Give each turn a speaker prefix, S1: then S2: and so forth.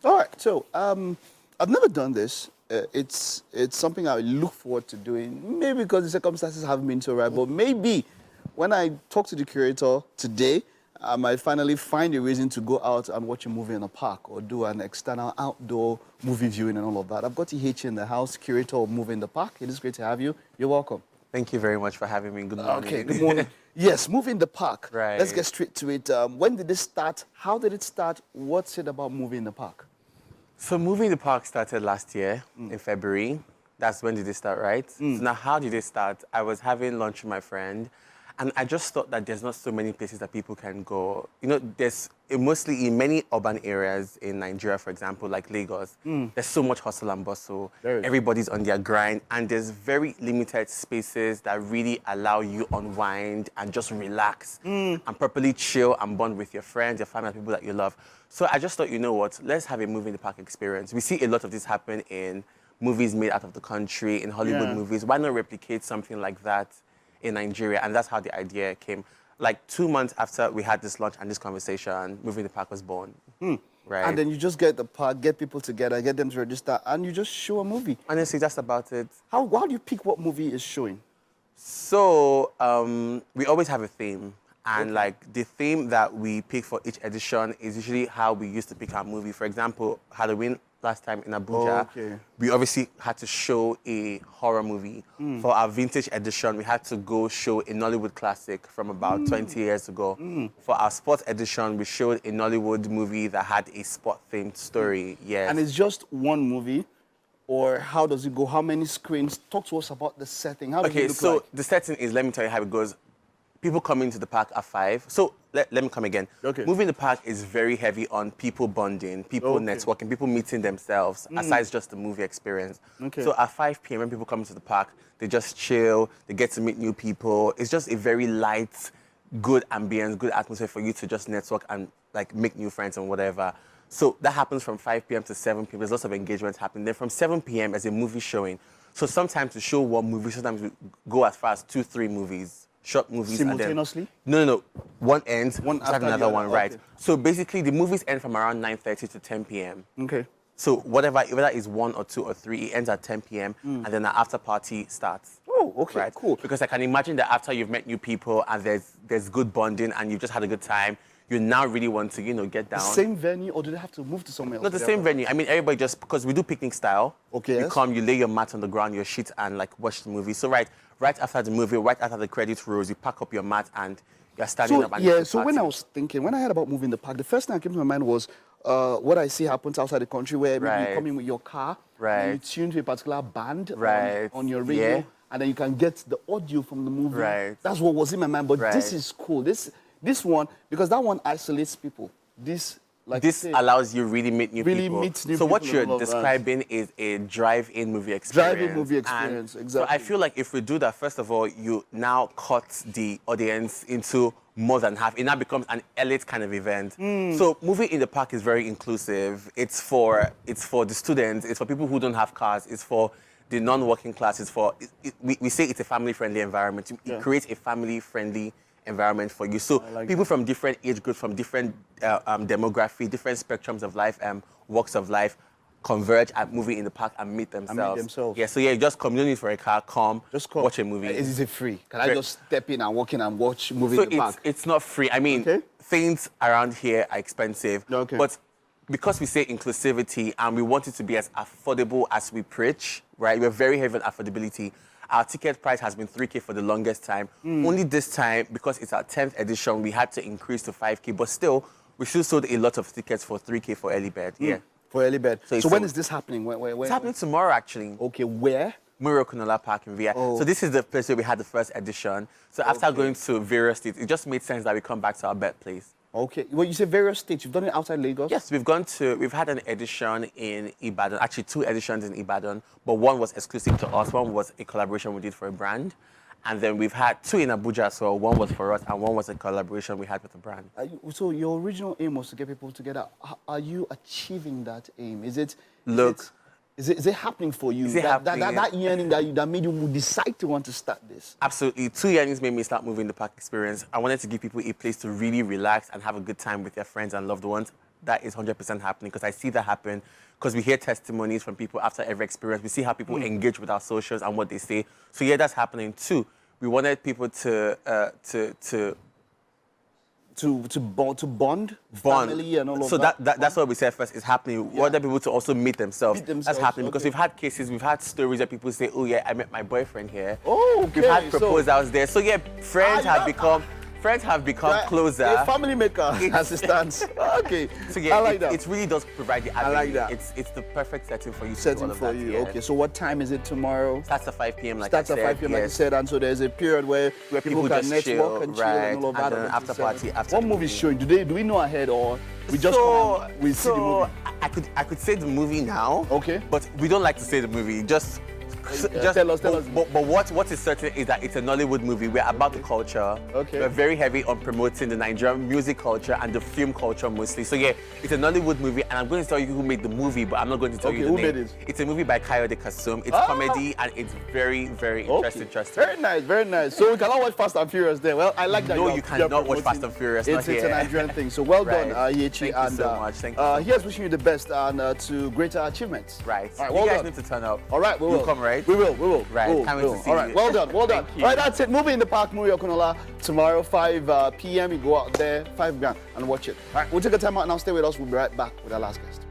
S1: All right. So I've never done this. It's something I look forward to doing. Maybe because the circumstances haven't been so right, but maybe when I talk to the curator today, I might finally find a reason to go out and watch a movie in a park or do an external outdoor movie viewing and all of that. I've got Ihechi in the house, curator of Movie in the Park. It is great to have you. You're welcome.
S2: Thank you very much for having me. Good morning.
S1: Okay, good morning. Yes, Movie in the Park.
S2: Right.
S1: Let's get straight to it. When did this start? How did it start? What's it about Movie in the Park?
S2: So Movie in the Park started last year in February. That's when did it start, right? So now how did it start? I was having lunch with my friend, and I just thought that there's not so many places that people can go. You know, there's mostly in many urban areas in Nigeria, for example, like Lagos, there's so much hustle and bustle. Everybody's on their grind, and there's very limited spaces that really allow you unwind and just relax and properly chill and bond with your friends, your family, people that you love. So I just thought, you know what, let's have a movie in the park experience. We see a lot of this happen in movies made out of the country, in Hollywood movies. Why not replicate something like that in Nigeria? And that's how the idea came. Like 2 months after we had this lunch and this conversation, Movie in the Park was born. Right.
S1: And then you just get the park, get people together, get them to register, and you just show a movie.
S2: Honestly, that's about it.
S1: How do you pick what movie is showing?
S2: So we always have a theme. And like the theme that we pick for each edition is usually how we used to pick our movie. For example, Halloween last time in Abuja, we obviously had to show a horror movie. For our vintage edition, we had to go show a Nollywood classic from about 20 years ago. For our sports edition, we showed a Nollywood movie that had a sport-themed story. Yes.
S1: And it's just one movie? Or how does it go? How many screens? Talk to us about the setting. How does it look like?
S2: The setting is, let me tell you how it goes. People come into the park at 5. So let me come again. Movie in the Park is very heavy on people bonding, people networking, people meeting themselves, aside just the movie experience. So at 5 p.m. when people come into the park, they just chill, they get to meet new people. It's just a very light, good ambience, good atmosphere for you to just network and like make new friends and whatever. So that happens from 5 p.m. to 7 p.m. There's lots of engagements happening. Then from 7 p.m. there's a movie showing. So sometimes to show one movie, sometimes we go as far as 2-3 movies. Short movies.
S1: Simultaneously?
S2: No. One ends, one after another one, right?
S1: Okay.
S2: So basically, the movies end from around 9:30 to 10 p.m.
S1: Okay.
S2: So whether it is 1 or 2 or 3, it ends at 10 p.m. And then the after party starts.
S1: Oh, okay,
S2: right?
S1: Cool.
S2: Because I can imagine that after you've met new people and there's good bonding and you've just had a good time, you now really want to, you know, get down.
S1: The same venue, or do they have to move to somewhere else?
S2: Not the same venue. I mean, everybody just, because we do picnic style.
S1: Okay.
S2: You come, you lay your mat on the ground, your sheet, and like watch the movie. So right after the movie, right after the credits rolls, you pack up your mat and you're standing up and
S1: so when I was thinking, when I heard about Movie in the Park, the first thing that came to my mind was what I see happens outside the country where maybe you come in with your car, and you tune to a particular band on your radio, and then you can get the audio from the movie.
S2: Right.
S1: That's what was in my mind, but this is cool. This one, because that one isolates people. This
S2: allows you really meet new people. So what you're describing is a drive-in movie experience.
S1: Drive-in movie experience, exactly.
S2: So I feel like if we do that, first of all, you now cut the audience into more than half. It now becomes an elite kind of event. So Movie in the Park is very inclusive. It's for the students. It's for people who don't have cars. It's for the non-working class. It's for we say it's a family-friendly environment. It creates a family-friendly environment for you. So people from different age groups, from different demography, different spectrums of life, walks of life, converge at Movie in the Park and meet themselves. Yeah, so you just come, you don't need for a car, just come, watch a movie.
S1: Is it free? Can I just step in and walk in and watch Movie in the Park?
S2: It's not free. I mean, things around here are expensive, but because we say inclusivity and we want it to be as affordable as we preach, right? We're very heavy on affordability. Our ticket price has been 3K for the longest time. Only this time, because it's our 10th edition, we had to increase to 5K. But still, we still sold a lot of tickets for 3K for early bird. Yeah.
S1: For early bird. So when is this happening? Where,
S2: it's happening tomorrow, actually.
S1: Okay, where?
S2: Muri Okunola Park VI. So this is the place where we had the first edition. So after going to various states, it just made sense that we come back to our birthplace.
S1: Okay. Well, you say various states. You've done it outside Lagos?
S2: Yes, we've had an edition in Ibadan, actually 2 editions in Ibadan, but one was exclusive to us. One was a collaboration we did for a brand. And then we've had 2 in Abuja, so one was for us and one was a collaboration we had with a brand.
S1: So your original aim was to get people together. Are you achieving that aim? Is it happening for you?
S2: Is it happening?
S1: That yearning that made you decide to want to start this?
S2: Absolutely. 2 yearnings made me start Movie in the Park experience. I wanted to give people a place to really relax and have a good time with their friends and loved ones. that is 100% happening, because I see that happen, because we hear testimonies from people after every experience. We see how people engage with our socials and what they say. So yeah, that's happening too. We wanted people to bond, family and all of
S1: so
S2: that. That's what we said first is happening. We wanted people to also meet themselves. That's happening, because we've had cases, we've had stories where people say, oh yeah, I met my boyfriend here.
S1: Oh, okay.
S2: We've had proposals there. So yeah, friends have become closer.
S1: A family maker as it stands. Okay.
S2: So yeah,
S1: I like that.
S2: It really does provide the avenue.
S1: I like that.
S2: It's the perfect setting for you.
S1: Setting for you. Okay. So what time is it tomorrow?
S2: Starts at 5 p.m.
S1: Starts at 5 p.m. like you said, and so there's a period where people can
S2: just
S1: network and chill and all of that.
S2: And then after party.
S1: What movie is showing? Do we know ahead, or we just come and we see the movie?
S2: I could say the movie now.
S1: Okay.
S2: But we don't like to say the movie. Just
S1: tell us.
S2: But what is certain is that it's a Nollywood movie. We're about the culture.
S1: Okay.
S2: We're very heavy on promoting the Nigerian music culture and the film culture mostly. So yeah, it's a Nollywood movie, and I'm going to tell you who made the movie, but I'm not going to tell you the name.
S1: Who made it?
S2: It's a movie by Kayode Kasum. It's comedy, and it's very, very interesting.
S1: Very nice, very nice. So we cannot watch Fast and Furious there. Well, I like that.
S2: No, you cannot watch Fast and Furious.
S1: It's a Nigerian thing. So well done, Ihechi.
S2: Thank you so much. Thank you.
S1: Here's wishing you the best and to greater achievements.
S2: Right.
S1: All right.
S2: You guys need to turn up.
S1: All right, we will.
S2: You'll come, right?
S1: We will.
S2: Right. Can't wait to see
S1: All right.
S2: you.
S1: Well done. All
S2: Thank you.
S1: right, that's it. Movie in the Park, Muri Okunola, tomorrow 5 p.m. You go out there, 5 grand, and watch it. All right. We'll take a time out now. Stay with us. We'll be right back with our last guest.